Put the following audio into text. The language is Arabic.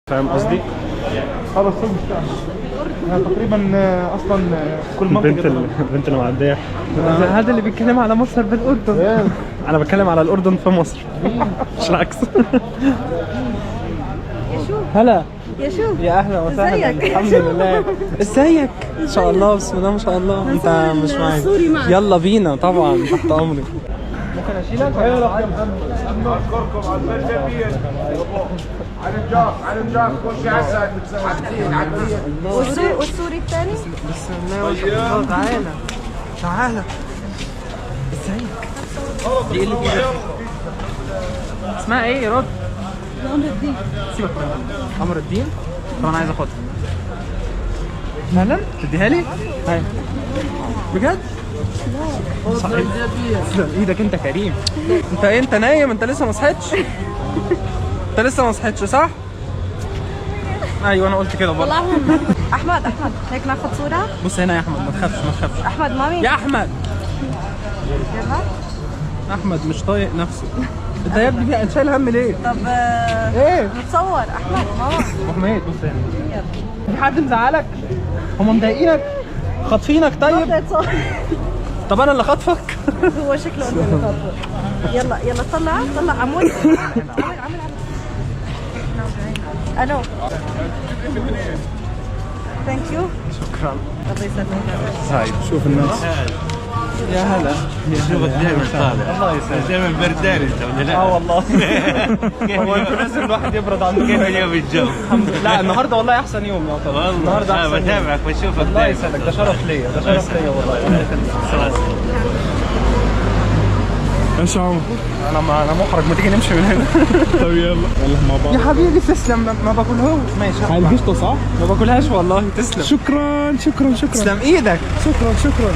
فاهم قصدي؟ بس مش فاهم تقريبا اصلا كل منطقه البنت اللي معديه هذا اللي بيتكلم على مصر بالاردن. انا بتكلم على الاردن في مصر مش العكس. هلا يا شوف يا اهلا وسهلا. ازيك؟ الحمد لله. ازيك؟ ان شاء الله بسم الله ما شاء الله. انت مش معاك؟ سوري معك. يلا بينا طبعا تحت امرك. ممكن اشيلك؟ ايوه اذكركم على الجميع على الجاف كل شيء عسل والسوري الثاني بسم الله ما شاء الله. تعالى تعالى. ازيك؟ دي اللي فيها اسمها ايه؟ رد. عمر الدين. سيبك منها. قمر الدين. طب انا عايز اخدها. فعلا؟ تديها لي؟ هاي بجد؟ صحيح. تسلم ايدك انت كريم. انت ايه؟ انت نايم؟ انت لسه ما صحيتش؟ انت لسه ما صحيتش صح؟ ايوه انا قلت كده برضه. والله احمد هيك ناخذ صوره. بص هنا يا احمد، ما تخافش ما تخافش. احمد مامي يا احمد. يلا. احمد مش طايق نفسه. انت يا ابني انت شايل هم ليه؟ طب ايه؟ نتصور احمد ماما. ابو حميد بص هنا. يلا. في حد مزعلك؟ هم مضايقينك؟ خاطفينك طيب؟ بدي اتصور. طب انا اللي خاطفك؟ هو شكله انت اللي خاطر. يلا طلع عمود. عمل الو. ثانك يو. شكرا. الله يسلمك. هاي شوف الناس. يا هلا. شوفك دائما طالع الله يسلمك. دائما بردان انت ولا لا؟ والله. هو انتوا لازم الواحد يبرد عندكم. كيف اليوم الجو؟ الحمد لله. لا النهارده والله احسن يوم يعتبر. والله النهارده احسن يوم. بتابعك بشوفك الله دائما. يسعدك. ده شرف ليا. ده شرف ليا والله. خلاص. ايش عمر؟ انا محرج. ما تيجي نمشي من هنا؟ طب يلا مع بعض. يا حبيبي تسلم. ما باكلهوش. ماشي. هاي القشطه صح؟ ما باكلهاش والله. تسلم. شكرا. تسلم ايدك. شكرا